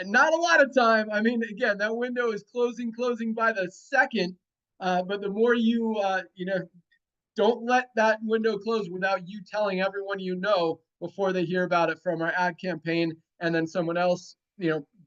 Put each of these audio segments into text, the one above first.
not a lot of time. I mean, again, that window is closing by the second. But the more you, don't let that window close without you telling everyone you know before they hear about it from our ad campaign, and then someone else,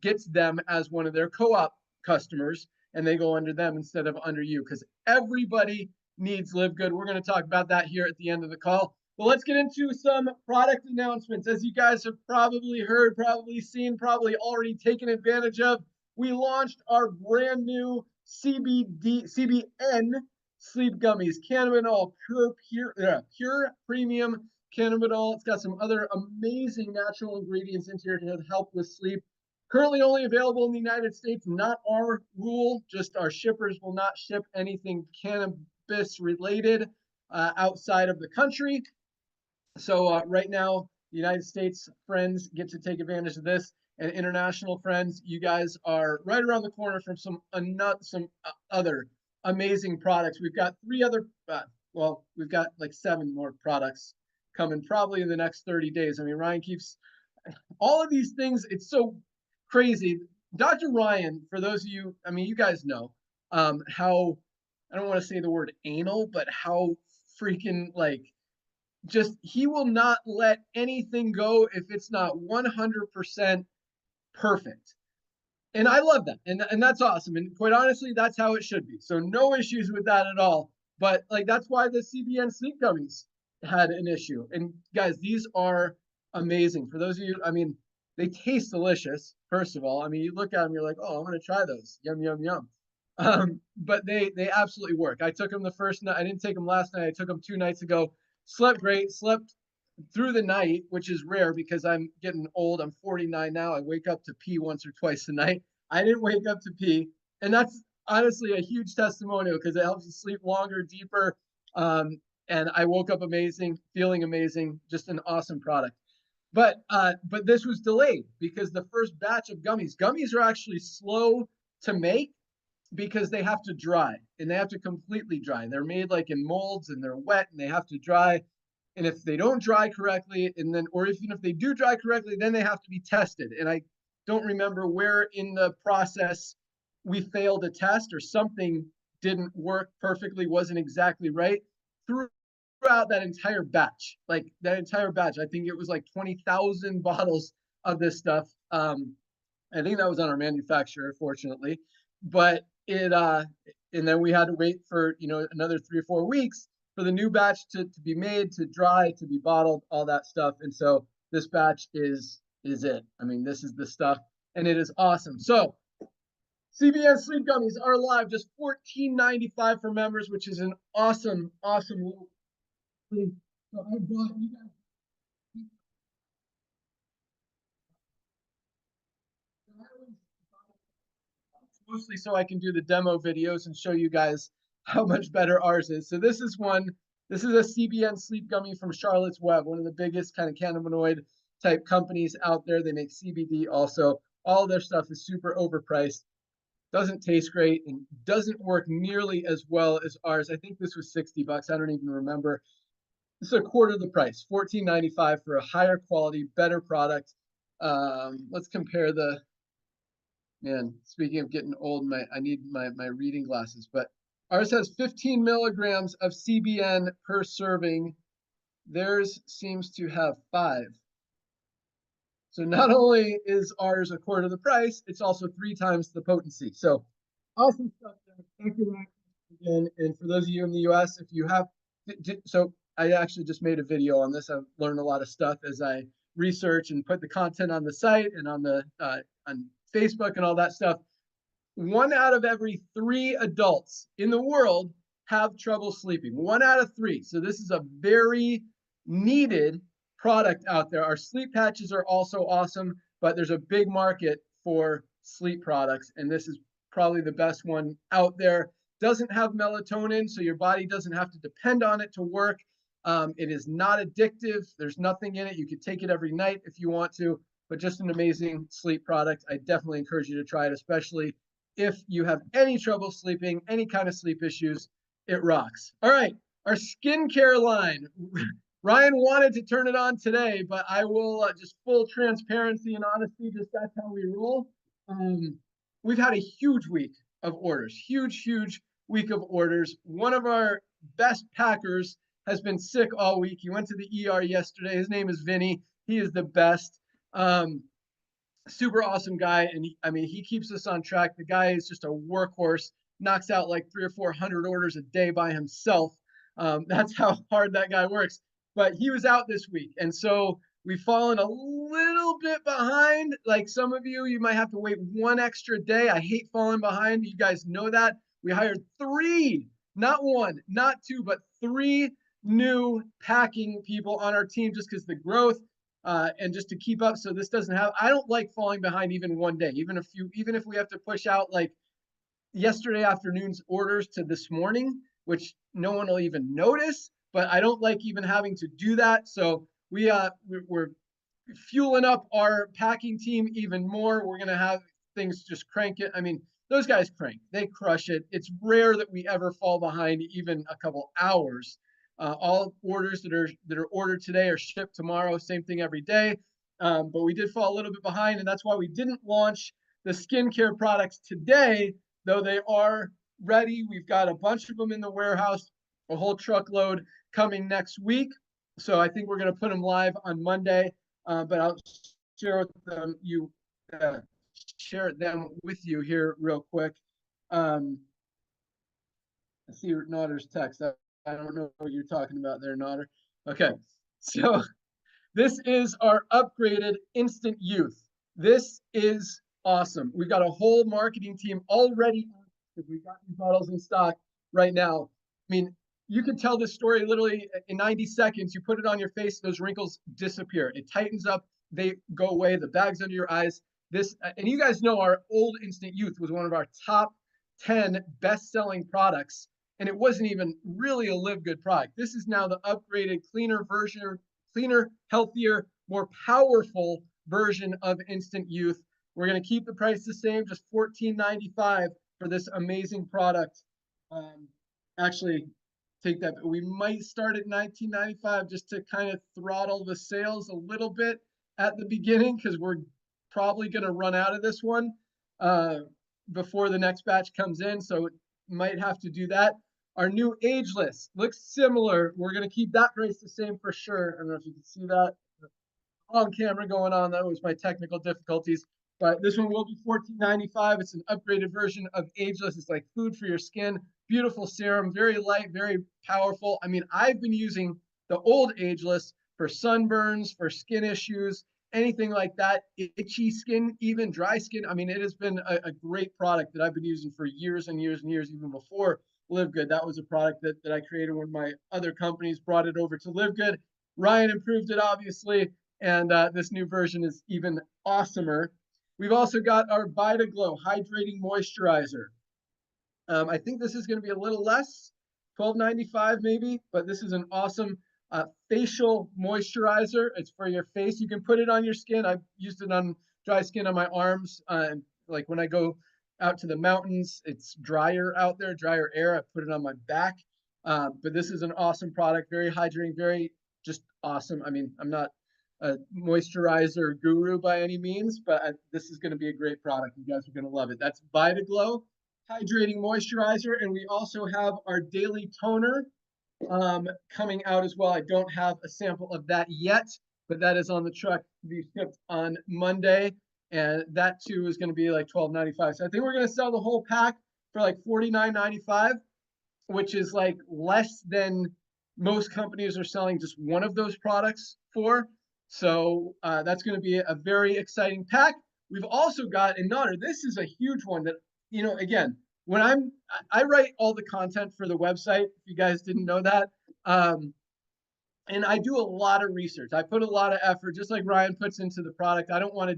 gets them as one of their co-op customers, and they go under them instead of under you, because everybody needs Livegood. We're going to talk about that here at the end of the call. But let's get into some product announcements. As you guys have probably heard, probably seen, probably already taken advantage of, we launched our brand new CBN sleep gummies, cannabinol, pure premium cannabinol. It's got some other amazing natural ingredients in here to help with sleep. Currently only available in the United States, not our rule, just our shippers will not ship anything cannabis related outside of the country. So right now, the United States friends get to take advantage of this, and international friends, you guys are right around the corner from some other amazing products. We've got three other, we've got like 7 more products coming probably in the next 30 days. I mean, Ryan keeps all of these things. It's so crazy. Dr. Ryan, for those of you, I mean, you guys know how, I don't want to say the word anal, but how freaking like, just he will not let anything go if it's not 100% perfect. And I love that. And that's awesome. And quite honestly, that's how it should be. So no issues with that at all. But like that's why the CBN sleep gummies had an issue. And guys, these are amazing. For those of you, I mean, they taste delicious, first of all. I mean, you look at them, you're like, oh, I'm gonna try those. Yum, yum, yum. But they absolutely work. I took them the first night. I didn't take them last night. I took them 2 nights ago. Slept great, slept through the night, which is rare because I'm getting old. I'm 49 now. I wake up to pee once or twice a night. I didn't wake up to pee. And that's honestly a huge testimonial because it helps you sleep longer, deeper. And I woke up amazing, feeling amazing, just an awesome product. But this was delayed because the first batch of gummies are actually slow to make because they have to dry and they have to completely dry. They're made like in molds and they're wet and they have to dry. And if they don't dry correctly, and then, or even if they do dry correctly, then they have to be tested. And I don't remember where in the process we failed a test or something didn't work perfectly, wasn't exactly right throughout that entire batch. Like that entire batch, I think it was like 20,000 bottles of this stuff. I think that was on our manufacturer, fortunately, but and then we had to wait for, another 3 or 4 weeks for the new batch to be made, to dry, to be bottled, all that stuff. And so this batch is it. I mean, this is the stuff, and it is awesome. So CBN Sleep Gummies are live, just $14.95 for members, which is an awesome little thing. So I bought you guys mostly so I can do the demo videos and show you guys how much better ours is. So this is a CBN sleep gummy from Charlotte's Web, one of the biggest kind of cannabinoid type companies out there. They make CBD also. All their stuff is super overpriced, doesn't taste great, and doesn't work nearly as well as ours. I think this was 60 bucks. I don't even remember. This is a quarter of the price, $14.95 for a higher quality, better product. Let's compare the, man, speaking of getting old, I need my reading glasses, but ours has 15 milligrams of CBN per serving. Theirs seems to have 5. So not only is ours a quarter of the price, it's also 3 times the potency. So awesome stuff there. Thank you, Ryan, again. And for those of you in the US, if you have, so I actually just made a video on this. I've learned a lot of stuff as I research and put the content on the site and on the on Facebook and all that stuff. 1 out of every 3 adults in the world have trouble sleeping. 1 out of 3. So this is a very needed product out there. Our sleep patches are also awesome, but there's a big market for sleep products, and this is probably the best one out there. Doesn't have melatonin, so your body doesn't have to depend on it to work. It is not addictive. There's nothing in it. You could take it every night if you want to, but just an amazing sleep product. I definitely encourage you to try it, especially if you have any trouble sleeping, any kind of sleep issues. It rocks. All right, our skincare line. Ryan wanted to turn it on today, but I will just full transparency and honesty, just that's how we roll. We've had a huge week of orders, huge week of orders. One of our best packers has been sick all week. He went to the ER yesterday. His name is Vinny. He is the best. Super awesome guy. And I mean, he keeps us on track. The guy is just a workhorse, knocks out like 300 or 400 orders a day by himself. That's how hard that guy works. But he was out this week. And so we've fallen a little bit behind. Like some of you, you might have to wait one extra day. I hate falling behind. You guys know that. We hired 3, not 1, not 2, but 3 new packing people on our team just because the growth and just to keep up. So this doesn't have, I don't like falling behind even one day, even if we have to push out like yesterday afternoon's orders to this morning, which no one will even notice, but I don't like even having to do that. So we're fueling up our packing team even more. We're going to have things just crank it. I mean, those guys crank, they crush it. It's rare that we ever fall behind even a couple hours. All orders that are ordered today are shipped tomorrow. Same thing every day. But we did fall a little bit behind, and that's why we didn't launch the skincare products today, though they are ready. We've got a bunch of them in the warehouse, a whole truckload coming next week. So I think we're going to put them live on Monday. But I'll share them with you here real quick. I see Nodder's text. I don't know what you're talking about there, Nodder. Okay, so this is our upgraded Instant Youth. This is awesome. We've got a whole marketing team already. We've got these bottles in stock right now. I mean, you can tell this story literally in 90 seconds. You put it on your face, those wrinkles disappear. It tightens up, they go away, the bags under your eyes. And you guys know our old Instant Youth was one of our top 10 best-selling products, and it wasn't even really a Livegood product. This is now the upgraded, cleaner, healthier, more powerful version of Instant Youth. We're going to keep the price the same, just $14.95 for this amazing product. Actually, take that. We might start at $19.95 just to kind of throttle the sales a little bit at the beginning, because we're probably going to run out of this one before the next batch comes in. So might have to do that. Our new ageless looks similar. We're going to keep that price the same for sure. I don't know if you can see that on camera going on. That was my technical difficulties. But this one will be $14.95. It's an upgraded version of ageless. It's like food for your skin. Beautiful serum, very light, very powerful. I mean, I've been using the old ageless for sunburns, for skin issues, anything like that, itchy skin, even dry skin. I mean, it has been a great product that I've been using for years and years and years, even before Livegood. That was a product that I created when my other companies brought it over to Livegood. Ryan improved it, obviously, and this new version is even awesomer. We've also got our VitaGlow Hydrating Moisturizer. I think this is going to be a little less, $12.95 maybe, but this is an awesome facial moisturizer. It's for your face. You can put it on your skin. I've used it on dry skin on my arms. Like when I go out to the mountains, it's drier out there, drier air. I put it on my back. But this is an awesome product, very hydrating, very just awesome. I mean, I'm not a moisturizer guru by any means, but this is going to be a great product. You guys are going to love it. That's VitaGlow Hydrating Moisturizer. And we also have our daily toner coming out as well. I don't have a sample of that yet, but that is on the truck to be shipped on Monday. And that too is going to be like $12.95. So I think we're going to sell the whole pack for like $49.95, which is like less than most companies are selling just one of those products for. So that's going to be a very exciting pack. We've also got, and Nodder, this is a huge one that, you know, again, when I write all the content for the website, if you guys didn't know that. And I do a lot of research. I put a lot of effort, just like Ryan puts into the product. I don't want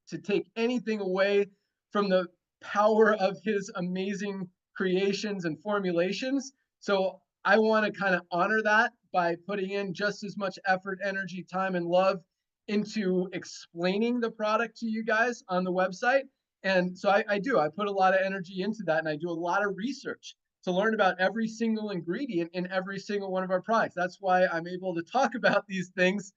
to take anything away from the power of his amazing creations and formulations. So I want to kind of honor that by putting in just as much effort, energy, time, and love into explaining the product to you guys on the website. And so I put a lot of energy into that, and I do a lot of research. to learn about every single ingredient in every single one of our products. That's why I'm able to talk about these things.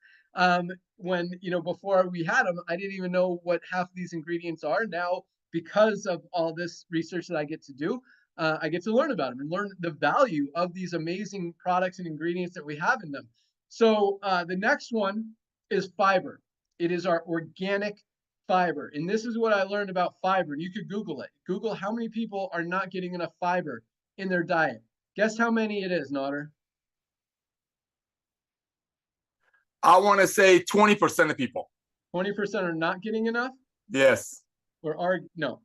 When, before we had them, I didn't even know what half of these ingredients are. Now, because of all this research that I get to do, I get to learn about them and learn the value of these amazing products and ingredients that we have in them. So the next one is fiber. It is our organic fiber. And this is what I learned about fiber. And you could Google it. Google how many people are not getting enough fiber in their diet. Guess how many it is, Nodder? I want to say 20% of people. 20% are not getting enough? Yes. Or are, no.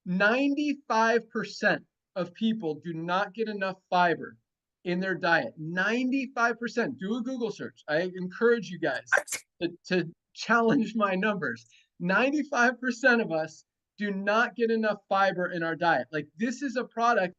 95% of people do not get enough fiber in their diet. 95%. Do a Google search. I encourage you guys to challenge my numbers. 95% of us do not get enough fiber in our diet. Like, this is a product,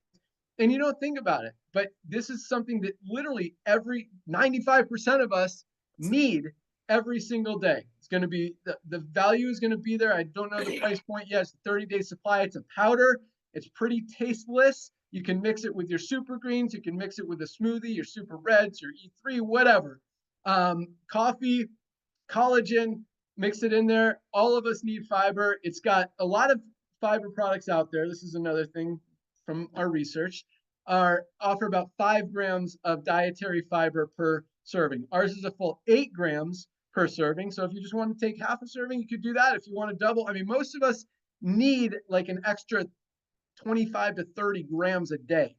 and you don't think about it, but this is something that literally every 95% of us need every single day. It's going to be, the value is going to be there. I don't know the price point yet. It's a 30-day supply. It's a powder. It's pretty tasteless. You can mix it with your super greens. You can mix it with a smoothie, your super reds, your E3, whatever. Coffee, collagen, mix it in there. All of us need fiber. It's got a lot of fiber products out there. This is another thing from our research, offer about 5 grams of dietary fiber per serving. Ours is a full 8 grams per serving. So if you just want to take half a serving, you could do that. If you want to double, I mean, most of us need like an extra 25 to 30 grams a day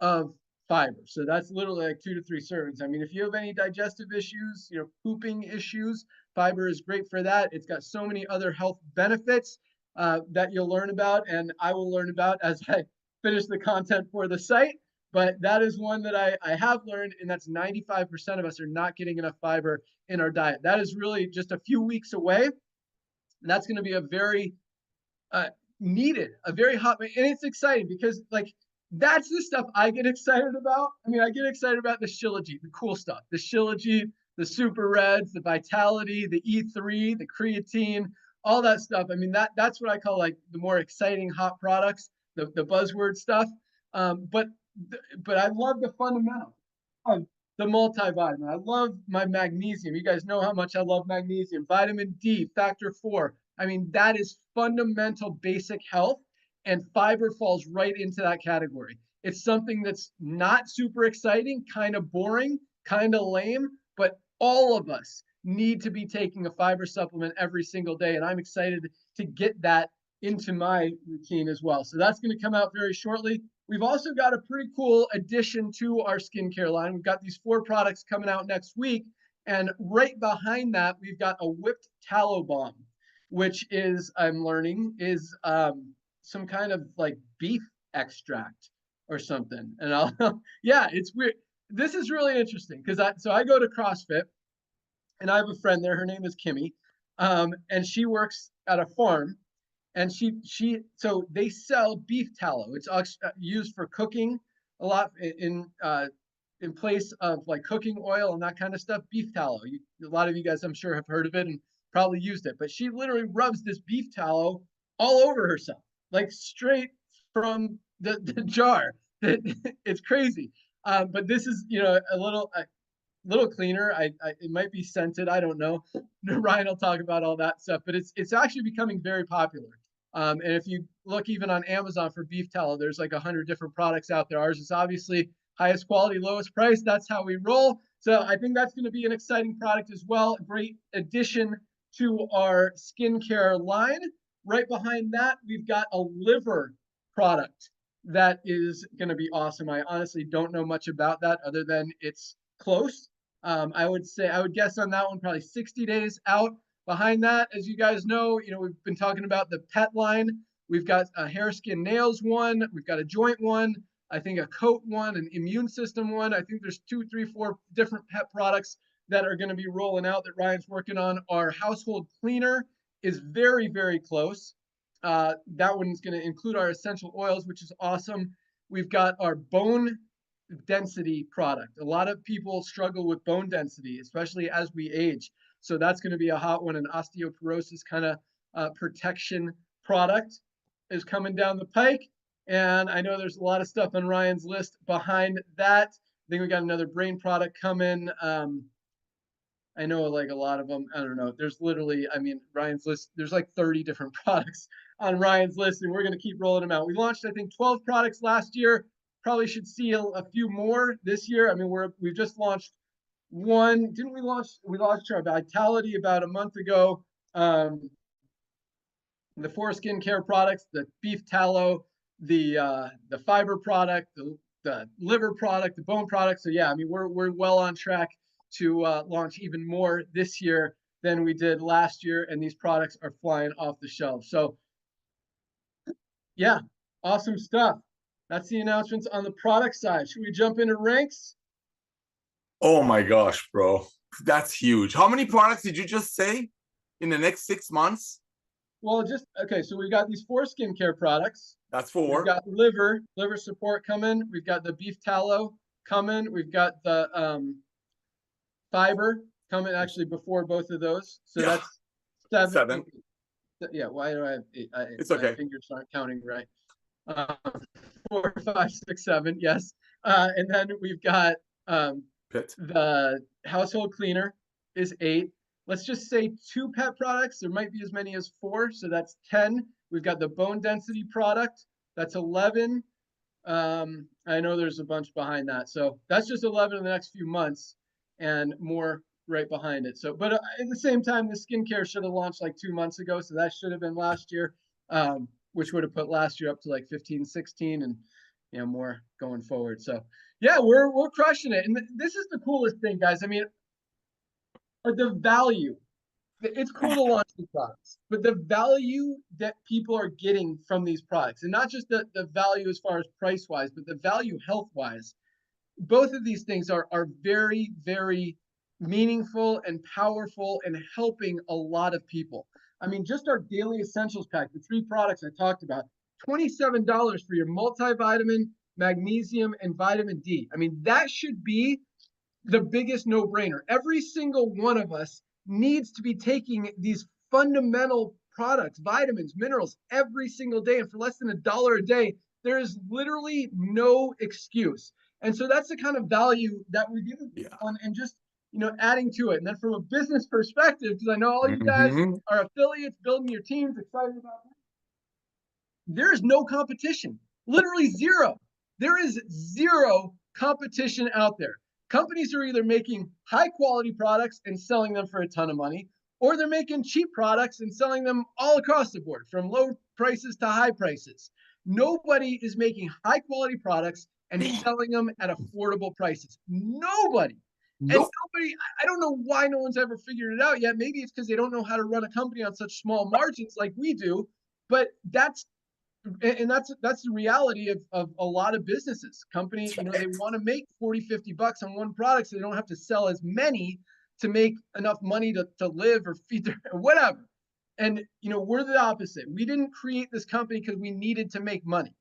of fiber. So that's literally like 2 to 3 servings. I mean, if you have any digestive issues, pooping issues, fiber is great for that. It's got so many other health benefits that you'll learn about, and I will learn about as I finish the content for the site. But that is one that I have learned, and that's 95% of us are not getting enough fiber in our diet. That is really just a few weeks away. And that's going to be a very needed, a very hot, and it's exciting because like that's the stuff I get excited about. I mean, I get excited about the Shilajit, the cool stuff, the Shilajit, the super reds, the vitality, the E3, the creatine, all that stuff. I mean, that's what I call like the more exciting hot products, the buzzword stuff. But I love the fundamental of the multivitamin. I love my magnesium. You guys know how much I love magnesium. Vitamin D, factor 4. I mean, that is fundamental basic health, and fiber falls right into that category. It's something that's not super exciting, kind of boring, kind of lame, but all of us need to be taking a fiber supplement every single day. And I'm excited to get that into my routine as well. So that's going to come out very shortly. We've also got a pretty cool addition to our skincare line. We've got these 4 products coming out next week. And right behind that, we've got a whipped tallow balm, which is, I'm learning, is some kind of like beef extract or something. And yeah, it's weird. This is really interesting because I go to CrossFit, and I have a friend there. Her name is Kimmy, and she works at a farm, and so they sell beef tallow. It's used for cooking a lot in place of like cooking oil and that kind of stuff. Beef tallow. A lot of you guys, I'm sure, have heard of it and probably used it. But she literally rubs this beef tallow all over herself, like straight from the jar. It's crazy. But this is, a little cleaner. It might be scented. I don't know. Ryan will talk about all that stuff, but it's actually becoming very popular. And if you look even on Amazon for beef tallow, there's like 100 different products out there. Ours is obviously highest quality, lowest price. That's how we roll. So I think that's going to be an exciting product as well. A great addition to our skincare line. Right behind that, we've got a liver product that is going to be awesome. I honestly don't know much about that other than it's close. I would guess on that one probably 60 days out. Behind that, as you guys know, we've been talking about the pet line. We've got a hair, skin, nails one. We've got a joint one. I think a coat one, an immune system one. I think there's 2, 3, 4 different pet products that are going to be rolling out that Ryan's working on. Our household cleaner is very, very close. That one's going to include our essential oils, which is awesome. We've got our bone density product. A lot of people struggle with bone density, especially as we age. So that's going to be a hot one. An osteoporosis kind of protection product is coming down the pike. And I know there's a lot of stuff on Ryan's list behind that. I think we got another brain product coming. I know like a lot of them. I don't know. There's literally, I mean, Ryan's list, there's like 30 different products on Ryan's list, and we're going to keep rolling them out. We launched, I think, 12 products last year. Probably should see a few more this year. I mean, we've just launched one. Didn't we launch? We launched our Vitality about a month ago. The 4 skincare products, the beef tallow, the fiber product, the liver product, the bone product. So yeah, I mean, we're well on track to launch even more this year than we did last year, and these products are flying off the shelf. So yeah, awesome stuff. That's the announcements on the product side. Should we jump into ranks? Oh my gosh, bro. That's huge. How many products did you just say in the next 6 months? Well, just okay. So we've got these 4 skincare products. That's We've 4. got liver support coming. We've got the beef tallow coming. We've got the fiber coming actually before both of those. So Yeah. that's 7. Yeah. Why do I have 8? It's okay. My fingers aren't counting right. 4, 5, 6, 7. Yes. And then we've got Pit. the household cleaner is 8. Let's just say 2 pet products. There might be as many as 4, so that's 10. We've got the bone density product. That's 11. I know there's a bunch behind that. So that's just 11 in the next few months and more right behind it. So, but at the same time, the skincare should have launched like 2 months ago. So that should have been last year, which would have put last year up to like 15, 16 and, you know, more going forward. So yeah, we're crushing it. And this is the coolest thing, guys. I mean, the value. It's cool to launch new products, but the value that people are getting from these products, and not just the value as far as price wise, but the value health wise, both of these things are very, very meaningful and powerful and helping a lot of people. I mean, just our daily essentials pack, the 3 products I talked about, $27 for your multivitamin, magnesium, and vitamin D. I mean, that should be the biggest no-brainer. Every single one of us needs to be taking these fundamental products, vitamins, minerals, every single day. And for less than $1 a day, there is literally no excuse. And so that's the kind of value that we're giving on, and just, you know, adding to it. And then from a business perspective, because I know all you guys are affiliates, building your teams, excited about that. There's no competition, literally zero. There is zero competition out there. Companies are either making high quality products and selling them for a ton of money, or they're making cheap products and selling them all across the board, from low prices to high prices. Nobody is making high quality products and selling them at affordable prices. Nobody. Nope. And nobody, I don't know why no one's ever figured it out yet. Maybe it's because they don't know how to run a company on such small margins like we do, but that's the reality of a lot of businesses. Companies, you know, they want to make 40, 50 bucks on one product so they don't have to sell as many to make enough money to live or feed their whatever. And, you know, we're the opposite. We didn't create this company because we needed to make money.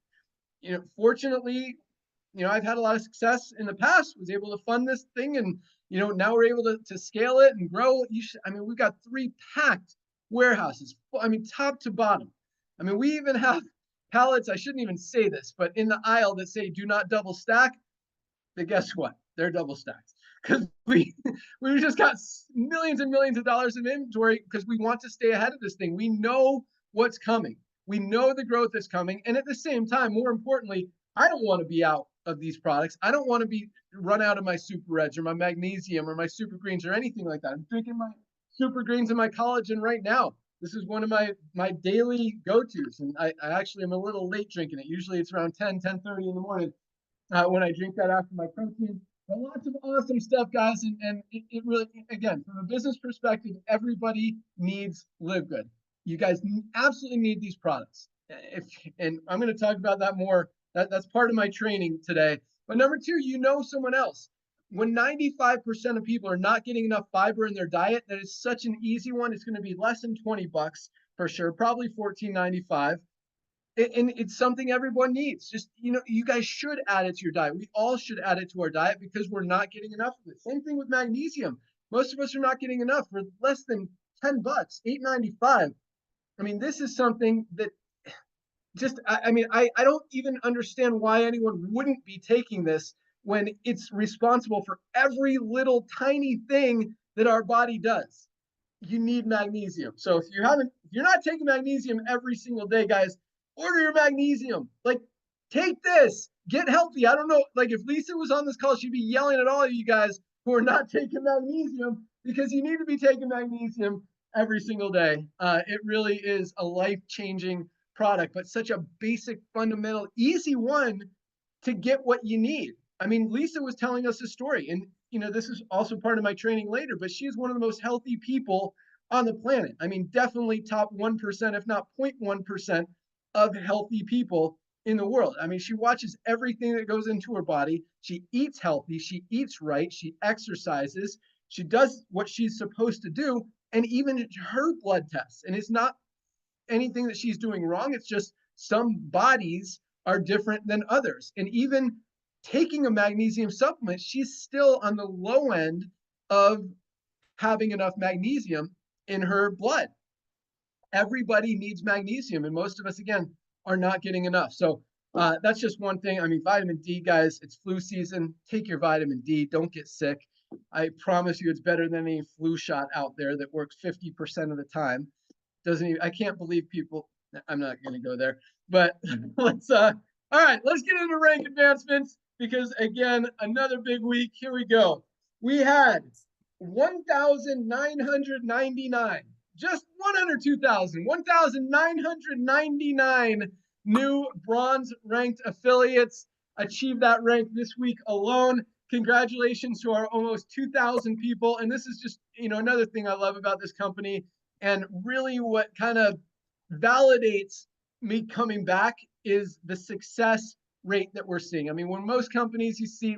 You know, fortunately, you know, I've had a lot of success in the past, was able to fund this thing, and, you know, now we're able to scale it and grow. I mean, we've got 3 packed warehouses. I mean, top to bottom. I mean, we even have pallets, I shouldn't even say this, but in the aisle that say do not double stack, then guess what? They're double stacked. Because we just got millions and millions of dollars in inventory because we want to stay ahead of this thing. We know what's coming. We know the growth is coming. And at the same time, more importantly, I don't want to be out of these products. I don't want to be run out of my Super Reds or my magnesium or my Super Greens or anything like that. I'm drinking my Super Greens and my collagen right now. This is one of my daily go-tos, and I actually am a little late drinking it. Usually it's around 10:30 in the morning when I drink that after my protein. But lots of awesome stuff, guys, and it really, again, from a business perspective, everybody needs Livegood. You guys absolutely need these products. And I'm going to talk about that more. That's part of my training today. But number 2, you know someone else. When 95% of people are not getting enough fiber in their diet, that is such an easy one. It's going to be less than 20 bucks for sure, probably $14.95. And it's something everyone needs. Just, you know, you guys should add it to your diet. We all should add it to our diet because we're not getting enough of it. Same thing with magnesium. Most of us are not getting enough for less than 10 bucks, $8.95. I mean, this is something that just, I mean, I don't even understand why anyone wouldn't be taking this when it's responsible for every little tiny thing that our body does. You need magnesium. So if you're not taking magnesium every single day, guys, order your magnesium. Like, take this, get healthy. I don't know, like if Lisa was on this call, she'd be yelling at all of you guys who are not taking magnesium, because you need to be taking magnesium every single day. It really is a life-changing product, but such a basic, fundamental, easy one to get what you need. I mean, Lisa was telling us a story, and this is also part of my training later, but she is one of the most healthy people on the planet. I mean, definitely top 1%, if not 0.1% of healthy people in the world. I mean, she watches everything that goes into her body. She eats healthy, she eats right, she exercises, she does what she's supposed to do, and even her blood tests. And it's not anything that she's doing wrong. It's just some bodies are different than others. And even taking a magnesium supplement, she's still on the low end of having enough magnesium in her blood. Everybody needs magnesium, and most of us, again, are not getting enough. So that's just one thing. I mean, vitamin D, guys, it's flu season. Take your vitamin D. Don't get sick. I promise you it's better than any flu shot out there that works 50% of the time. Doesn't even, I can't believe people, I'm not going to go there, but let's, all right, let's get into rank advancements, because again, another big week. Here we go. We had 1,999, just 102,000, 1,999 new bronze ranked affiliates achieve that rank this week alone. Congratulations to our almost 2,000 people. And this is just, another thing I love about this company, and really what kind of validates me coming back is the success rate that we're seeing. I mean, when most companies you see,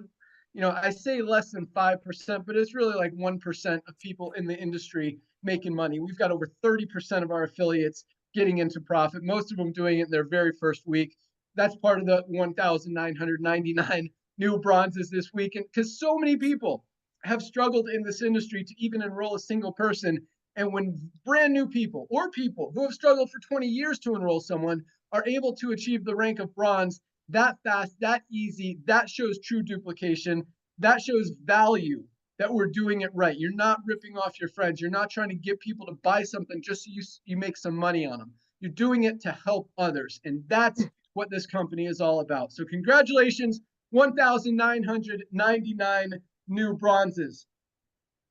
I say less than 5%, but it's really like 1% of people in the industry making money. We've got over 30% of our affiliates getting into profit, most of them doing it in their very first week. That's part of the 1,999 new bronzes this week. And because so many people have struggled in this industry to even enroll a single person. And when brand new people or people who have struggled for 20 years to enroll someone are able to achieve the rank of bronze that fast, that easy, that shows true duplication. That shows value, that we're doing it right. You're not ripping off your friends. You're not trying to get people to buy something just so you make some money on them. You're doing it to help others. And that's what this company is all about. So congratulations, 1,999 new bronzes.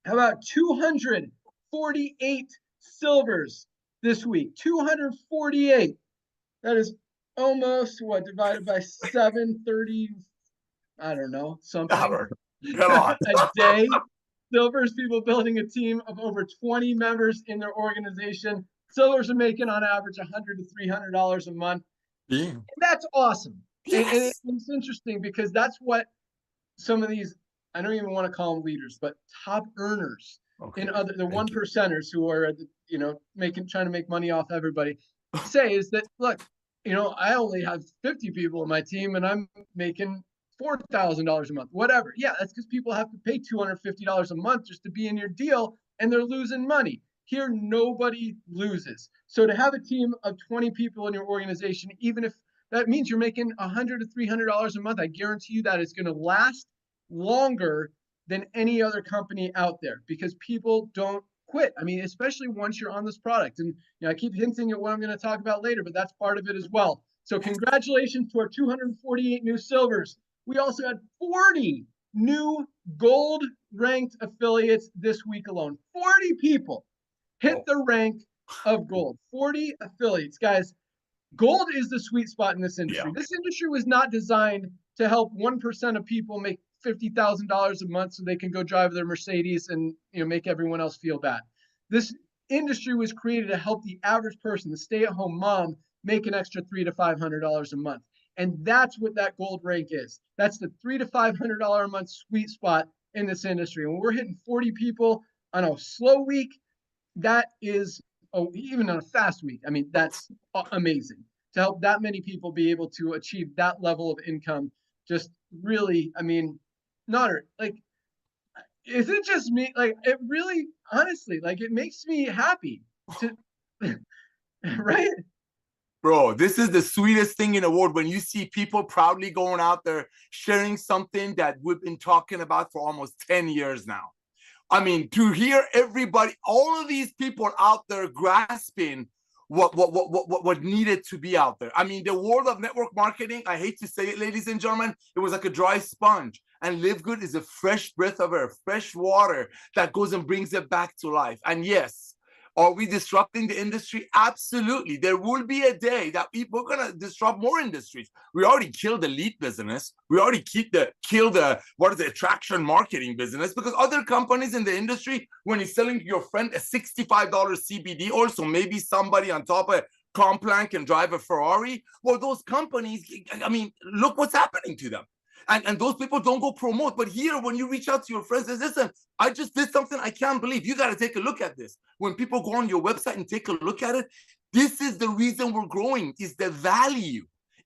How about 248 silvers this week? 248. That is almost what, divided by 730, I don't know, something. Come on. A day. Silvers, people building a team of over 20 members in their organization. Silvers are making on average $100 to $300 a month. Yeah. And that's awesome. Yes. And it's interesting because that's what some of these, I don't even want to call them leaders, but top earners in the one percenters who are, trying to make money off everybody say is that, look, I only have 50 people in my team and I'm making $4,000 a month, whatever. Yeah, that's because people have to pay $250 a month just to be in your deal, and they're losing money. Here, nobody loses. So to have a team of 20 people in your organization, even if that means you're making $100 to $300 a month, I guarantee you that it's going to last longer than any other company out there, because people don't quit. I mean, especially once you're on this product. And I keep hinting at what I'm going to talk about later, but that's part of it as well. So congratulations to our 248 new silvers. We also had 40 new gold ranked affiliates this week alone. 40 people hit the rank of gold. 40 affiliates. Guys, gold is the sweet spot in this industry. Yeah. This industry was not designed to help 1% of people make $50,000 a month so they can go drive their Mercedes and make everyone else feel bad. This industry was created to help the average person, the stay-at-home mom, make an extra $300 to $500 a month. And that's what that gold rank is. That's the $300 to $500 a month sweet spot in this industry. When we're hitting 40 people on a slow week, that is, even on a fast week, I mean, that's amazing. To help that many people be able to achieve that level of income, just really, I mean, not like, is it just me? Like, it really, honestly, like, it makes me happy to, right? Bro, this is the sweetest thing in the world when you see people proudly going out there sharing something that we've been talking about for almost 10 years now. I mean, to hear everybody, all of these people out there grasping what needed to be out there. I mean, the world of network marketing, I hate to say it, ladies and gentlemen, it was like a dry sponge. And Livegood is a fresh breath of air, fresh water that goes and brings it back to life. And yes, are we disrupting the industry? Absolutely. There will be a day that we're going to disrupt more industries. We already killed the lead business. We already killed the attraction marketing business, because other companies in the industry, when you're selling your friend a $65 CBD, also maybe somebody on top of Complan can drive a Ferrari. Well, those companies, I mean, look what's happening to them. And those people don't go promote. But here, when you reach out to your friends and listen, I just did something I can't believe. You got to take a look at this. When people go on your website and take a look at it, this is the reason we're growing, is the value.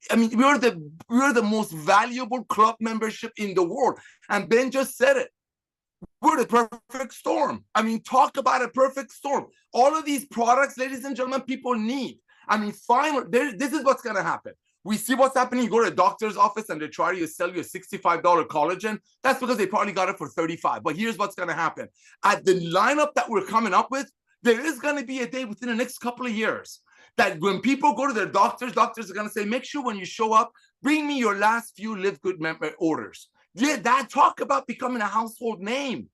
I mean, we're the most valuable club membership in the world. And Ben just said it. We're the perfect storm. I mean, talk about a perfect storm. All of these products, ladies and gentlemen, people need. I mean, finally, this is what's going to happen. We see what's happening. You go to a doctor's office and they try to sell you a $65 collagen. That's because they probably got it for $35. But here's what's going to happen. At the lineup that we're coming up with, there is going to be a day within the next couple of years that when people go to their doctors are going to say, make sure when you show up, bring me your last few Livegood member orders. Yeah, that talk about becoming a household name.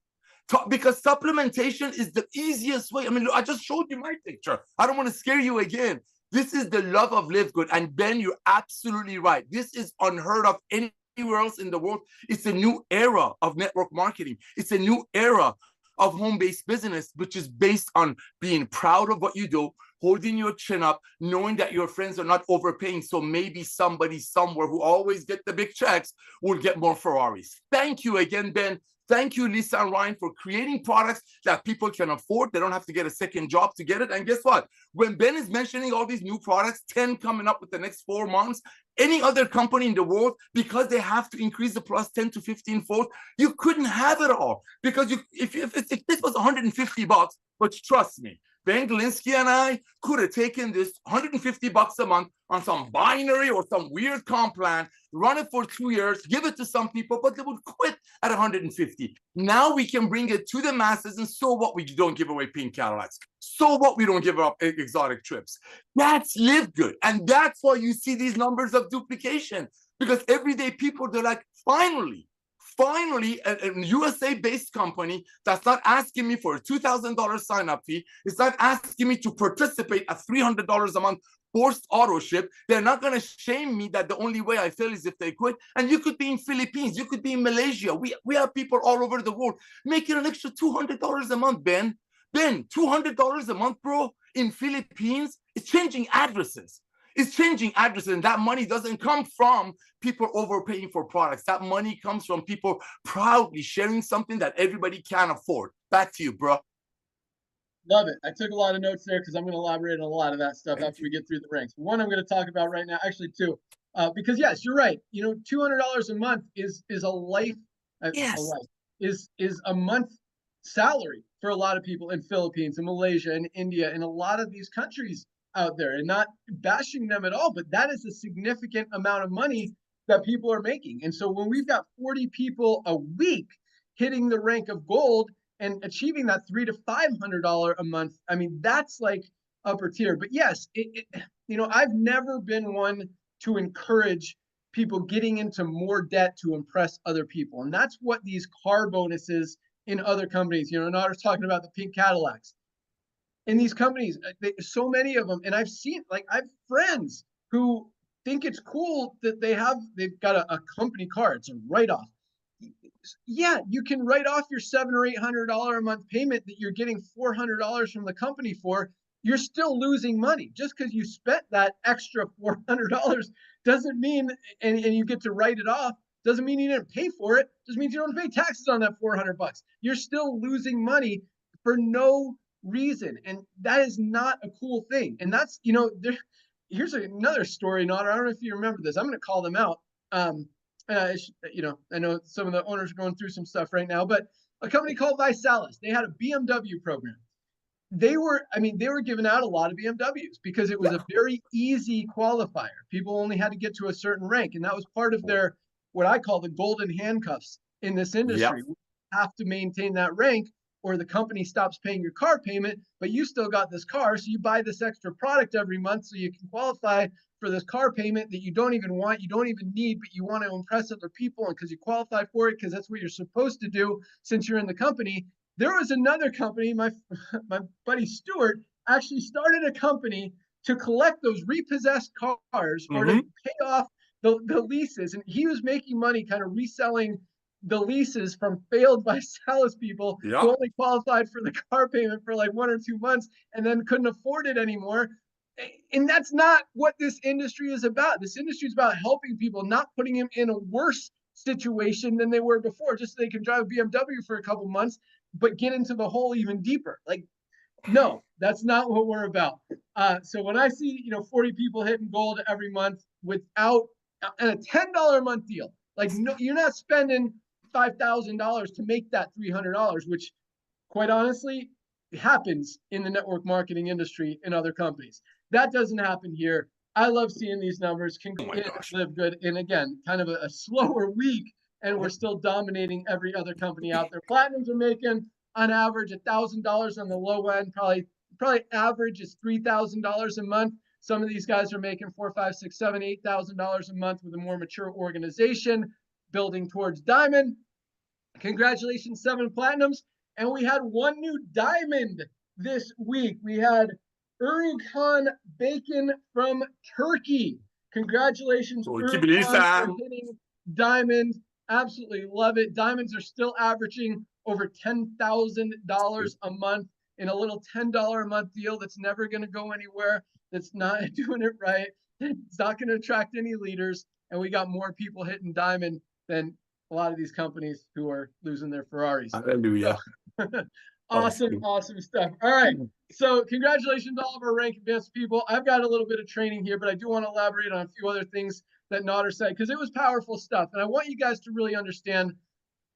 Because supplementation is the easiest way. I mean, I just showed you my picture. I don't want to scare you again. This is the love of Livegood. And Ben, you're absolutely right. This is unheard of anywhere else in the world. It's a new era of network marketing. It's a new era of home-based business, which is based on being proud of what you do, holding your chin up, knowing that your friends are not overpaying. So maybe somebody somewhere who always get the big checks will get more Ferraris. Thank you again, Ben. Thank you, Lisa and Ryan, for creating products that people can afford. They don't have to get a second job to get it. And guess what? When Ben is mentioning all these new products, 10 coming up with the next 4 months, any other company in the world, because they have to increase the plus 10 to 15 fold, you couldn't have it all. Because if this was $150, but trust me, Ben Galinsky and I could have taken this $150 a month on some binary or some weird comp plan, run it for 2 years, give it to some people, but they would quit at 150. Now we can bring it to the masses, and so what, we don't give away pink Cadillacs. So what, we don't give up exotic trips. That's Livegood. And that's why you see these numbers of duplication, because everyday people, they're like, finally, a USA-based company that's not asking me for a $2,000 sign-up fee. It's not asking me to participate at $300 a month forced auto ship. They're not going to shame me that the only way I fail is if they quit. And you could be in Philippines. You could be in Malaysia. We have people all over the world making an extra $200 a month, Ben. Ben, $200 a month, bro, in Philippines. It's changing addresses. It's changing addresses, and that money doesn't come from people overpaying for products. That money comes from people proudly sharing something that everybody can afford. Back to you, bro. Love it. I took a lot of notes there because I'm going to elaborate on a lot of that stuff after we get through the ranks. One I'm going to talk about right now, actually two, because yes, you're right. You know, $200 a month is a life. Yes. A life is a month salary for a lot of people in Philippines and Malaysia and India and a lot of these countries out there, and not bashing them at all, but that is a significant amount of money that people are making. And so when we've got 40 people a week hitting the rank of gold and achieving that $300 to $500 a month, I mean, that's like upper tier. But yes, you know, I've never been one to encourage people getting into more debt to impress other people. And that's what these car bonuses in other companies, you know, not us talking about the pink Cadillacs. In these companies, so many of them, and I've seen, like, I have friends who think it's cool that they've got a company car. It's a write-off. Yeah, you can write off your $700 or $800 a month payment that you're getting $400 from the company for. You're still losing money just because you spent that extra $400 doesn't mean, and you get to write it off, doesn't mean you didn't pay for it. Just means you don't pay taxes on that $400. You're still losing money for no reason, and that is not a cool thing. And that's, you know, here's another story, Nader. I don't know if you remember this. I'm going to call them out. You know, I know some of the owners are going through some stuff right now, but a company called Visalis, they had a BMW program. they were giving out a lot of BMWs because it was Yeah. a very easy qualifier. People only had to get to a certain rank, and that was part of their, what I call the golden handcuffs in this Yeah. industry. You have to maintain that rank or the company stops paying your car payment, but you still got this car, so you buy this extra product every month so you can qualify for this car payment that you don't even want, you don't even need, but you want to impress other people, and because you qualify for it, because that's what you're supposed to do since you're in the company. There was another company, my buddy Stuart actually started a company to collect those repossessed cars or to Mm-hmm. pay off the leases. And he was making money kind of reselling the leases from failed by salespeople Yeah. who only qualified for the car payment for like 1 or 2 months and then couldn't afford it anymore. And that's not what this industry is about. This industry is about helping people, not putting them in a worse situation than they were before, just so they can drive a BMW for a couple months, but get into the hole even deeper. Like, no, that's not what we're about. So when I see, 40 people hitting gold every month without and a $10 a month deal, like, no, you're not spending $5,000 to make that $300, which quite honestly happens in the network marketing industry in other companies. That doesn't happen here. I love seeing these numbers. Can Oh my gosh. Live good. And again, kind of a slower week, and we're still dominating every other company out there. Platinums are making on average $1,000 on the low end. Probably average is $3,000 a month. Some of these guys are making $4, 5, 6, 7, $8,000 a month with a more mature organization, building towards diamond. Congratulations, 7 platinums. And we had one new diamond this week. We had Urukhan Bacon from Turkey. Congratulations, So keep it Urukhan, for easy. hitting diamond. Absolutely love it. Diamonds are still averaging over $10,000 a month in a little $10 a month deal that's never going to go anywhere, that's not doing it right. It's not going to attract any leaders. And we got more people hitting diamond than a lot of these companies who are losing their Ferraris. Hallelujah. So, awesome stuff. All right. So congratulations to all of our rank advanced people. I've got a little bit of training here, but I do want to elaborate on a few other things that Nader said, because it was powerful stuff. And I want you guys to really understand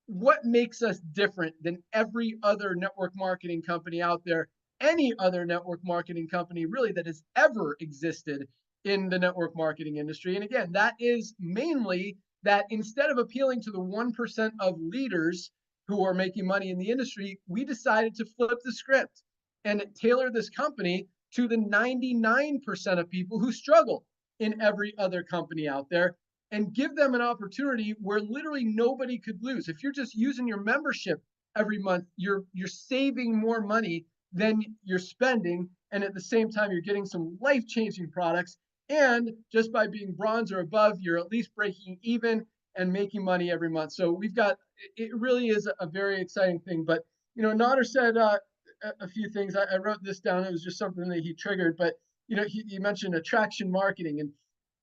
what makes us different than every other network marketing company out there, any other network marketing company really that has ever existed in the network marketing industry. And again, that is mainly that instead of appealing to the 1% of leaders who are making money in the industry, we decided to flip the script and tailor this company to the 99% of people who struggle in every other company out there, and give them an opportunity where literally nobody could lose. If you're just using your membership every month, you're saving more money than you're spending, and at the same time you're getting some life-changing products. And just by being bronze or above, you're at least breaking even and making money every month. So we've got, it really is a very exciting thing. But Nader said a few things. I wrote this down. It was just something that he triggered. But he mentioned attraction marketing, and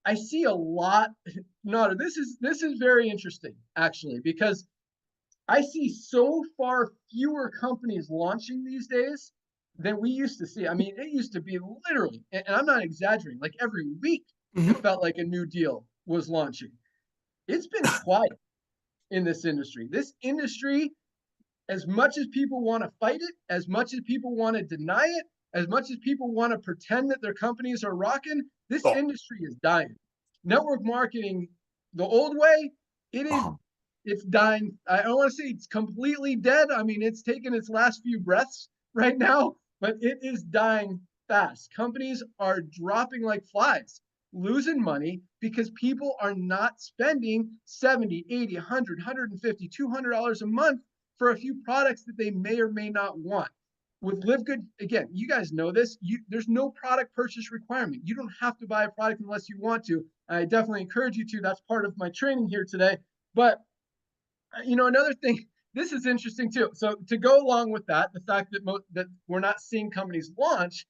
I see a lot. Nader, this is very interesting actually, because I see so far fewer companies launching these days than we used to see. I mean, it used to be literally, and I'm not exaggerating, like every week it felt like a new deal was launching. It's been quiet in this industry. This industry, as much as people want to fight it, as much as people want to deny it, as much as people want to pretend that their companies are rocking, this Oh, industry is dying. Network marketing, the old way, it's dying. I don't want to say it's completely dead. I mean, it's taken its last few breaths right now, but it is dying fast. Companies are dropping like flies, losing money because people are not spending 70, 80, 100, 150, $200 a month for a few products that they may or may not want. With Livegood, again, you guys know this, there's no product purchase requirement. You don't have to buy a product unless you want to. I definitely encourage you to. That's part of my training here today. But another thing, this is interesting too. So to go along with that, the fact that we're not seeing companies launch,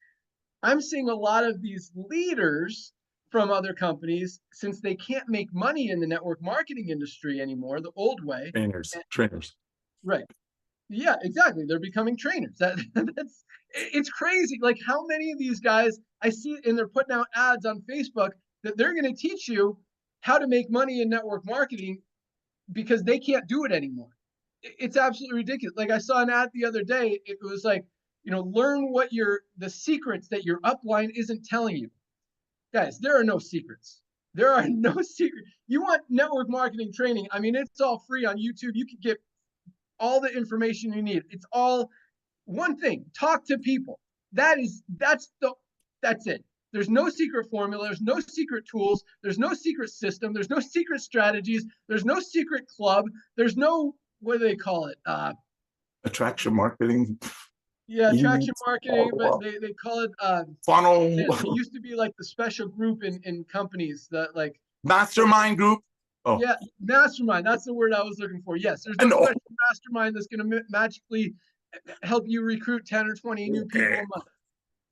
I'm seeing a lot of these leaders from other companies, since they can't make money in the network marketing industry anymore, the old way. trainers. Right. Yeah, exactly. They're becoming trainers. It's crazy. Like how many of these guys I see, and they're putting out ads on Facebook that they're going to teach you how to make money in network marketing because they can't do it anymore. It's absolutely ridiculous. Like I saw an ad the other day. It was like, learn what the secrets that your upline isn't telling you. Guys, there are no secrets. There are no secrets. You want network marketing training? I mean, it's all free on YouTube. You can get all the information you need. It's all one thing: talk to people. That's it. There's no secret formula. There's no secret tools. There's no secret system. There's no secret strategies. There's no secret club. There's no, what do they call it? Attraction marketing. Yeah, attraction marketing, but they call it funnel. It used to be like the special group in companies that like mastermind group. Oh. Yeah, mastermind. That's the word I was looking for. Yes, there's no special mastermind that's going to magically help you recruit 10 or 20 new people a month.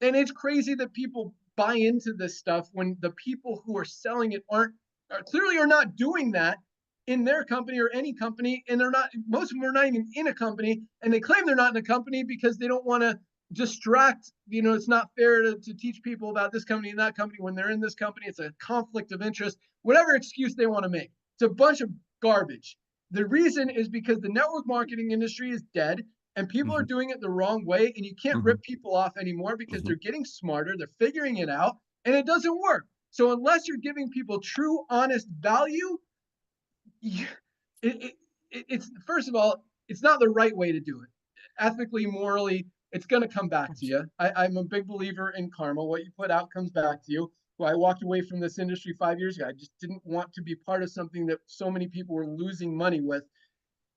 And it's crazy that people buy into this stuff when the people who are selling it clearly are not doing that in their company or any company, and most of them are not even in a company, and they claim they're not in a company because they don't want to distract. It's not fair to teach people about this company and that company when they're in this company. It's a conflict of interest, whatever excuse they want to make. It's a bunch of garbage. The reason is because the network marketing industry is dead and people are doing it the wrong way, and you can't rip people off anymore because they're getting smarter, they're figuring it out, and it doesn't work. So unless you're giving people true, honest value, it's first of all, it's not the right way to do it. Ethically, morally, it's going to come back to you. I'm a big believer in karma. What you put out comes back to you. Well, I walked away from this industry 5 years ago. I just didn't want to be part of something that so many people were losing money with.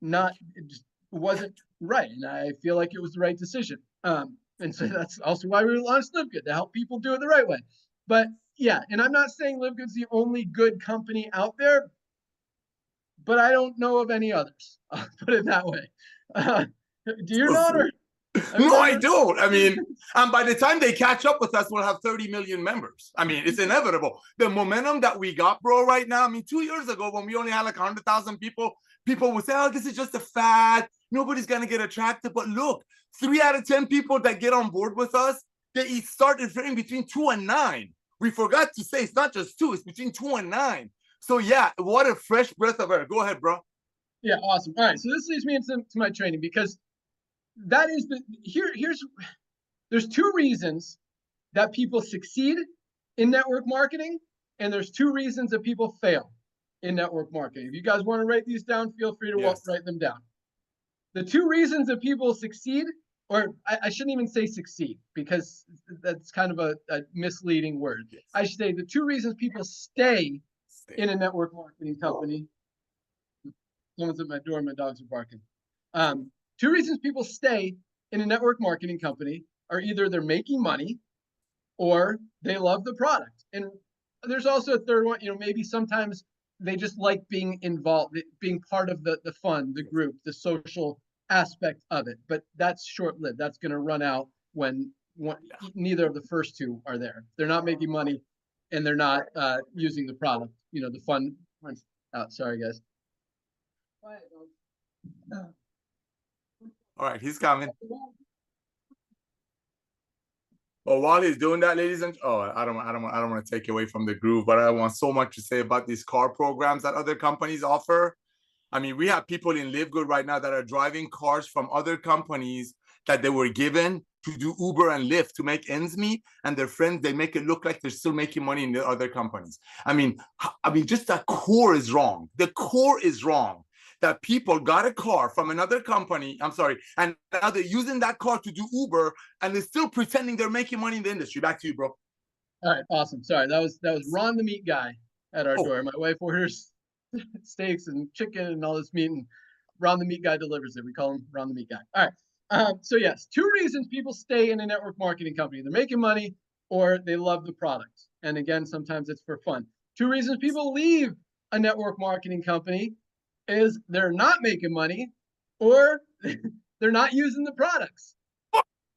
It just wasn't right, and I feel like it was the right decision. And so that's also why we launched Livegood, to help people do it the right way. But yeah, and I'm not saying Livegood's the only good company out there, but I don't know of any others. I'll put it that way. Do you know? No, I don't. I mean, and by the time they catch up with us, we'll have 30 million members. I mean, it's inevitable. The momentum that we got, bro, right now. I mean, 2 years ago, when we only had like 100,000 people would say, oh, this is just a fad. Nobody's going to get attracted. But look, 3 out of 10 people that get on board with us, they start referring between 2 and 9. We forgot to say it's not just 2, it's between 2 and 9. So yeah, what a fresh breath of air. Go ahead, bro. Yeah, awesome. All right, so this leads me into my training, because that is there's 2 reasons that people succeed in network marketing, and there's 2 reasons that people fail in network marketing. If you guys want to write these down, feel free to write them down. The 2 reasons that people succeed, or I shouldn't even say succeed, because that's kind of a misleading word. I should say the 2 reasons people stay in a network marketing company. Someone's at my door, my dogs are barking. 2 reasons people stay in a network marketing company are either they're making money or they love the product. And there's also a third one, maybe sometimes they just like being involved, being part of the fun, the group, the social aspect of it. But that's short-lived. That's going to run out when neither of the first 2 are there. They're not making money and they're not using the product. The fun runs out. Sorry, guys. All right, he's coming. Well, while he's doing that, ladies and I don't want to take away from the groove, but I want so much to say about these car programs that other companies offer. I mean, we have people in Livegood right now that are driving cars from other companies that they were given to do Uber and Lyft to make ends meet, and their friends, they make it look like they're still making money in the other companies. I mean, just that core is wrong. The core is wrong. That people got a car from another company, and now they're using that car to do Uber, and they're still pretending they're making money in the industry. Back to you, bro. All right, awesome. Sorry, that was Ron the meat guy at our door. My wife orders steaks and chicken and all this meat, and Ron the meat guy delivers it. We call him Ron the meat guy. All right. So yes, 2 reasons people stay in a network marketing company: they're making money or they love the product. And again, sometimes it's for fun. 2 reasons people leave a network marketing company is they're not making money or they're not using the products.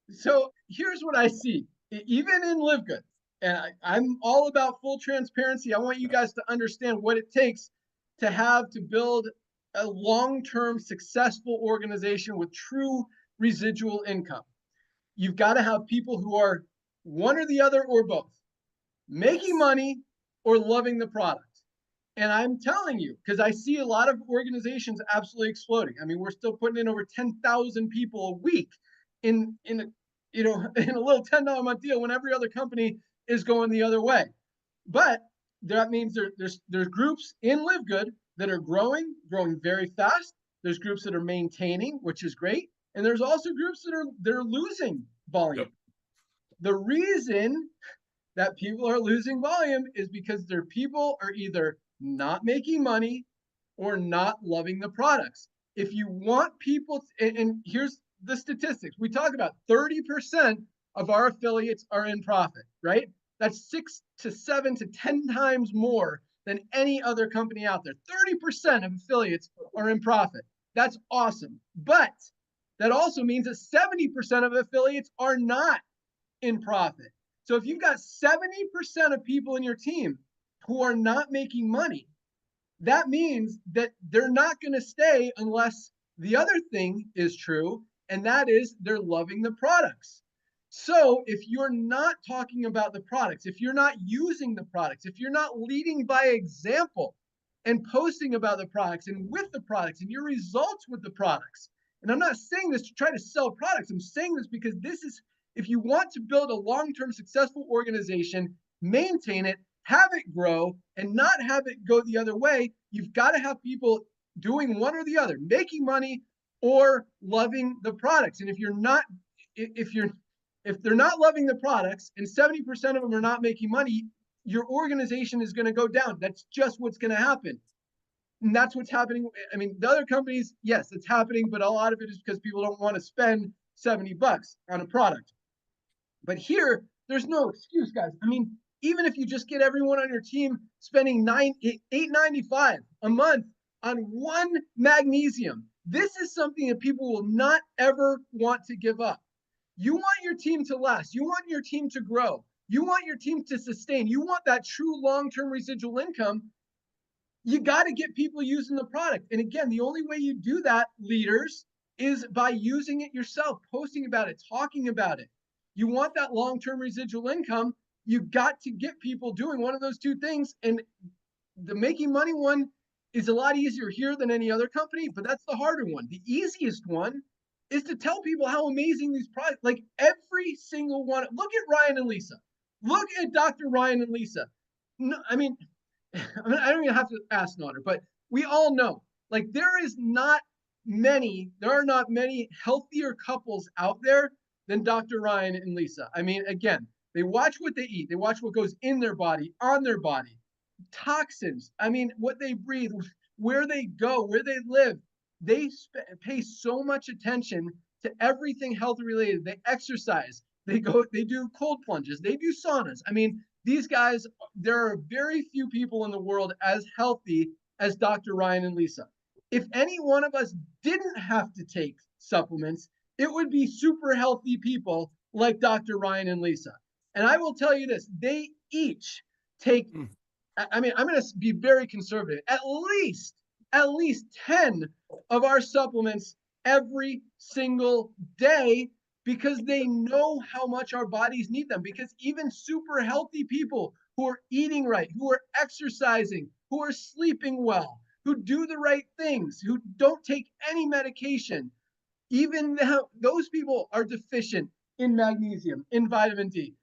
So here's what I see, even in Livegood, and I'm all about full transparency. I want you guys to understand what it takes to build a long-term successful organization with true residual income. You've got to have people who are one or the other or both, making money or loving the product. And I'm telling you, because I see a lot of organizations absolutely exploding. I mean, we're still putting in over 10,000 people a week in in a little $10 a month deal when every other company is going the other way. But that means there's groups in Livegood that are growing very fast. There's groups that are maintaining, which is great, and there's also groups that are losing volume. Yep. The reason that people are losing volume is because their people are either not making money or not loving the products. If you want people, and here's the statistics, we talk about 30% of our affiliates are in profit, right? That's 6 to 7 to 10 times more than any other company out there. 30% of affiliates are in profit. That's awesome. But that also means that 70% of affiliates are not in profit. So if you've got 70% of people in your team who are not making money, that means that they're not going to stay unless the other thing is true, and that is they're loving the products. So if you're not talking about the products, if you're not using the products, if you're not leading by example and posting about the products and with the products and your results with the products, and I'm not saying this to try to sell products, I'm saying this because this is, if you want to build a long-term successful organization, maintain it, have it grow, and not have it go the other way, you've got to have people doing one or the other, making money or loving the products. And if they're not loving the products and 70% of them are not making money, your organization is going to go down. That's just what's going to happen. And that's what's happening. I mean, the other companies, yes, it's happening, but a lot of it is because people don't want to spend $70 on a product. But here, there's no excuse, guys. I mean, even if you just get everyone on your team spending $8.95 a month on one magnesium, this is something that people will not ever want to give up. You want your team to last. You want your team to grow. You want your team to sustain. You want that true long-term residual income. You got to get people using the product. And again, the only way you do that, leaders, is by using it yourself, posting about it, talking about it. You want that long-term residual income, you got to get people doing one of those two things. And the making money one is a lot easier here than any other company, but that's the harder one. The easiest one is to tell people how amazing these products, like every single one. Look at Ryan and Lisa. Look at Dr. Ryan and Lisa. No, I mean, I don't even have to ask Notter, but we all know, like there are not many healthier couples out there than Dr. Ryan and Lisa. I mean, again, they watch what they eat. They watch what goes in their body, on their body, toxins. I mean, what they breathe, where they go, where they live. They pay so much attention to everything health related. They exercise. They do cold plunges. They do saunas. I mean, these guys, there are very few people in the world as healthy as Dr. Ryan and Lisa. If any one of us didn't have to take supplements, it would be super healthy people like Dr. Ryan and Lisa. And I will tell you this, they each take, I mean, I'm going to be very conservative, at least 10 of our supplements every single day, because they know how much our bodies need them. Because even super healthy people who are eating right, who are exercising, who are sleeping well, who do the right things, who don't take any medication, even those people are deficient in magnesium, in vitamin D.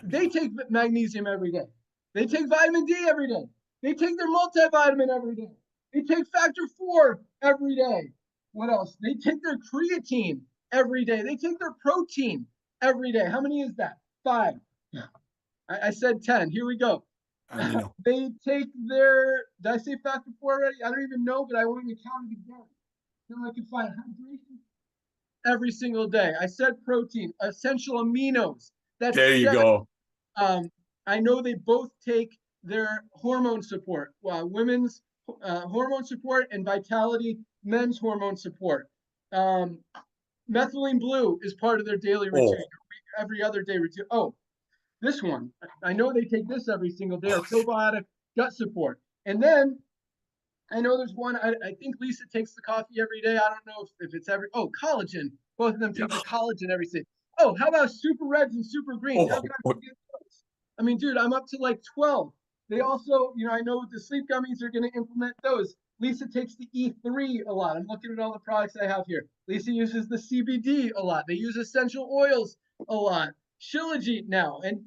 They take magnesium every day. They take vitamin D every day. They take their multivitamin every day. They take factor 4 every day. What else? They take their creatine every day. They take their protein every day. How many is that? 5. I said 10. Here we go. They take their, did I say factor 4 already? I don't even know, but I want to count it again. Then I can find hydration every single day. I said protein, essential aminos. That's there you 7. go. I know they both take their hormone support, women's hormone support, and vitality, men's hormone support. Methylene blue is part of their daily routine, every other day routine. Oh, this one, I know they take this every single day, or probiotic gut support. And then I know there's one, I think Lisa takes the coffee every day. I don't know if it's collagen. Both of them take the collagen every day. Oh, how about super reds and super greens? How can I forget those? I mean, dude, I'm up to like 12. They also, I know the sleep gummies are going to implement those. Lisa takes the E3 a lot. I'm looking at all the products I have here. Lisa uses the CBD a lot. They use essential oils a lot. Shilajit now and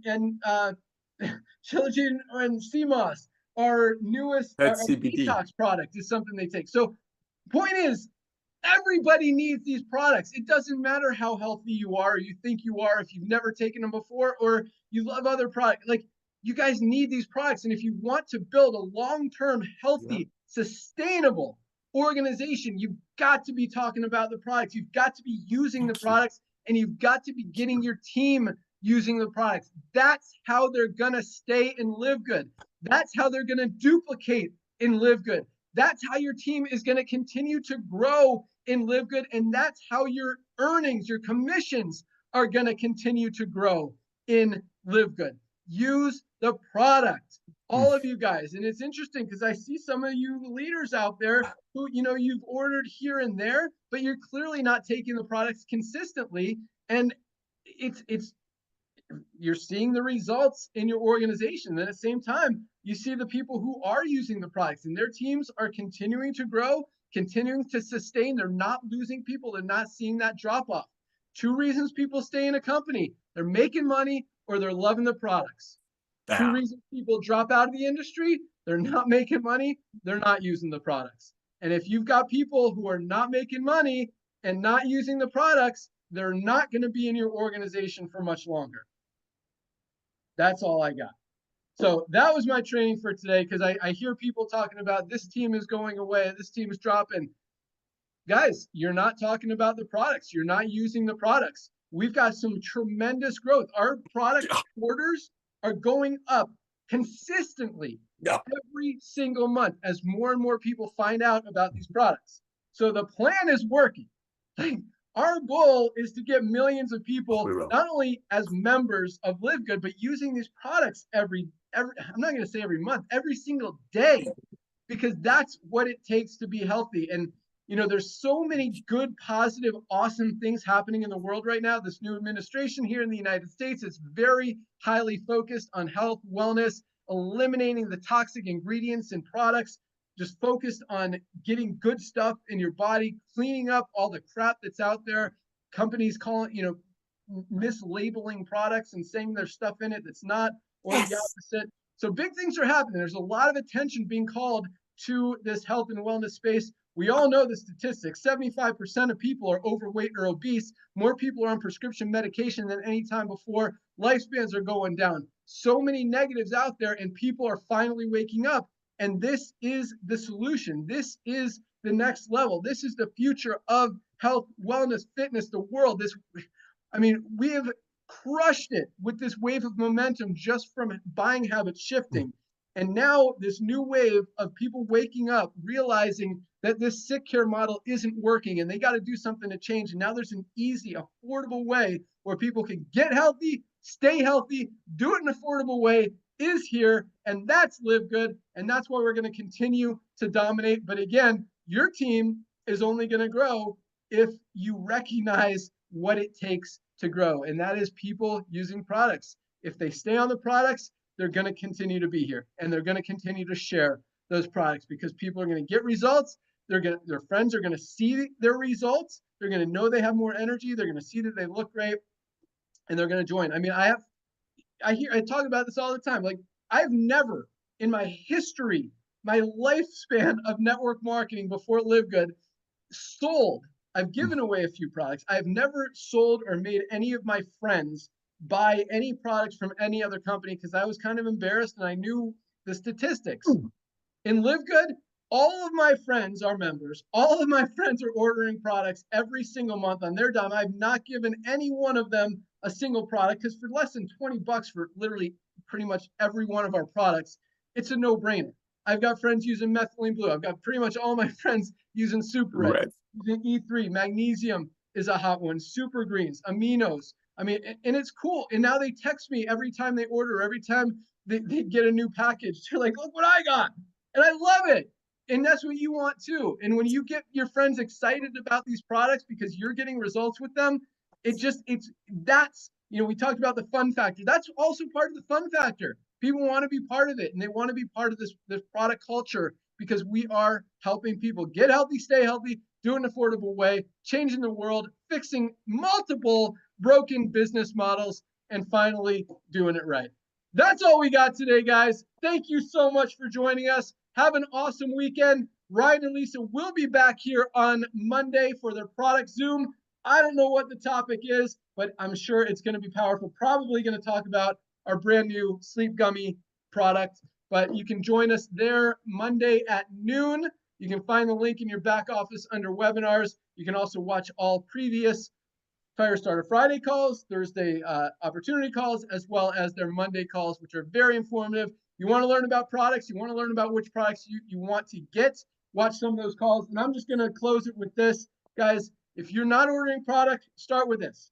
Shilajit and CMOS, our newest That's our CBD. detox product, is something they take. So point is, everybody needs these products. It doesn't matter how healthy you are, or you think you are, if you've never taken them before, or you love other products. Like, you guys need these products. And if you want to build a long-term, healthy, sustainable organization, you've got to be talking about the products. You've got to be using the products, and you've got to be getting your team using the products. That's how they're gonna stay and live good. That's how they're gonna duplicate and live good. That's how your team is going to continue to grow in Livegood. And that's how your earnings, your commissions are going to continue to grow in Livegood. Use the product, all of you guys. And it's interesting because I see some of you leaders out there who, you know, you've ordered here and there, but you're clearly not taking the products consistently. And it's you're seeing the results in your organization. And at the same time, you see the people who are using the products and their teams are continuing to grow, continuing to sustain. They're not losing people. They're not seeing that drop off. Two reasons people stay in a company: they're making money or they're loving the products. Two reasons people drop out of the industry: they're not making money, they're not using the products. And if you've got people who are not making money and not using the products, they're not going to be in your organization for much longer. That's all I got. So that was my training for today, because I hear people talking about this team is going away, this team is dropping. Guys, you're not talking about the products. You're not using the products. We've got some tremendous growth. Our product orders are going up consistently every single month as more and more people find out about these products. So the plan is working. Our goal is to get millions of people, not only as members of Livegood, but using these products every I'm not going to say every month, every single day, because that's what it takes to be healthy. And, you know, there's so many good, positive, awesome things happening in the world right now. This new administration here in the United States is very highly focused on health, wellness, eliminating the toxic ingredients in products, just focused on getting good stuff in your body, cleaning up all the crap that's out there. Companies calling, you know, mislabeling products and saying there's stuff in it that's not, or the opposite. So big things are happening. There's a lot of attention being called to this health and wellness space. We all know the statistics. 75% of people are overweight or obese. More people are on prescription medication than any time before. Lifespans are going down. So many negatives out there, and people are finally waking up. And this is the solution. This is the next level. This is the future of health, wellness, fitness, the world. This, I mean, we have crushed it with this wave of momentum just from buying habits shifting. And now this new wave of people waking up, realizing that this sick care model isn't working and they got to do something to change. And now there's an easy, affordable way where people can get healthy, stay healthy, do it in an affordable way, is here. And that's Livegood. And that's why we're going to continue to dominate. But again, your team is only going to grow if you recognize what it takes to grow. And that is people using products. If they stay on the products, they're going to continue to be here, and they're going to continue to share those products, because people are going to get results. Their friends are going to see their results. They're going to know they have more energy. They're going to see that they look great, and they're going to join. I mean, I talk about this all the time. Like, I've never in my history, my lifespan of network marketing before Livegood, sold. I've given away a few products. I've never sold or made any of my friends buy any products from any other company, because I was kind of embarrassed and I knew the statistics. In Livegood, all of my friends are members. All of my friends are ordering products every single month on their dime. I've not given any one of them a single product, because for less than 20 bucks for literally pretty much every one of our products, it's a no-brainer. I've got friends using methylene blue. I've got pretty much all my friends using Super Red, using E3. Magnesium is a hot one. Super Greens, aminos. I mean, and it's cool. And now they text me every time they order, every time they get a new package. They're like, look what I got. And I love it. And that's what you want too. And when you get your friends excited about these products because you're getting results with them, that's, you know, we talked about the fun factor. That's also part of the fun factor. People want to be part of it, and they want to be part of this product culture, because we are helping people get healthy, stay healthy, do it in an affordable way, changing the world, fixing multiple broken business models, and finally doing it right. That's all we got today, guys. Thank you so much for joining us. Have an awesome weekend. Ryan and Lisa will be back here on Monday for their product Zoom. I don't know what the topic is, but I'm sure it's going to be powerful. Probably going to talk about our brand new sleep gummy product, but you can join us there Monday at noon. You can find the link in your back office under webinars. You can also watch all previous Firestarter Friday calls, Thursday opportunity calls, as well as their Monday calls, which are very informative. You want to learn about products, you want to learn about which products you want to get, watch some of those calls. And I'm just going to close it with this. Guys, if you're not ordering product, start with this.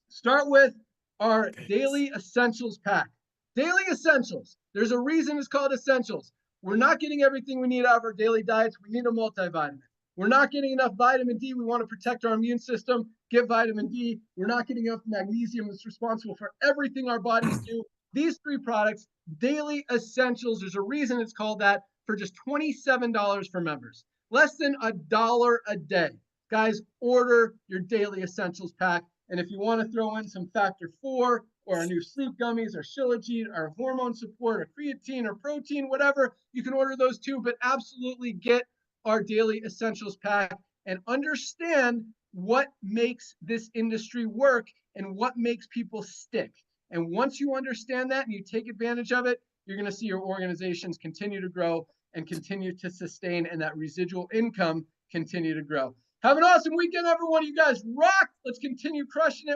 Start with our Daily Essentials pack. Daily Essentials. There's a reason it's called Essentials. We're not getting everything we need out of our daily diets. We need a multivitamin. We're not getting enough vitamin D. We want to protect our immune system. Get vitamin D. We're not getting enough magnesium that's responsible for everything our bodies do. These 3 products, Daily Essentials, there's a reason it's called that, for just $27 for members. Less than $1 a day. Guys, order your Daily Essentials pack. And if you want to throw in some Factor 4 or our new sleep gummies or Shilajit or hormone support or creatine or protein, whatever, you can order those too. But absolutely get our Daily Essentials pack and understand what makes this industry work and what makes people stick. And once you understand that and you take advantage of it, you're going to see your organizations continue to grow and continue to sustain, and that residual income continue to grow. Have an awesome weekend, everyone. You guys rock. Let's continue crushing it.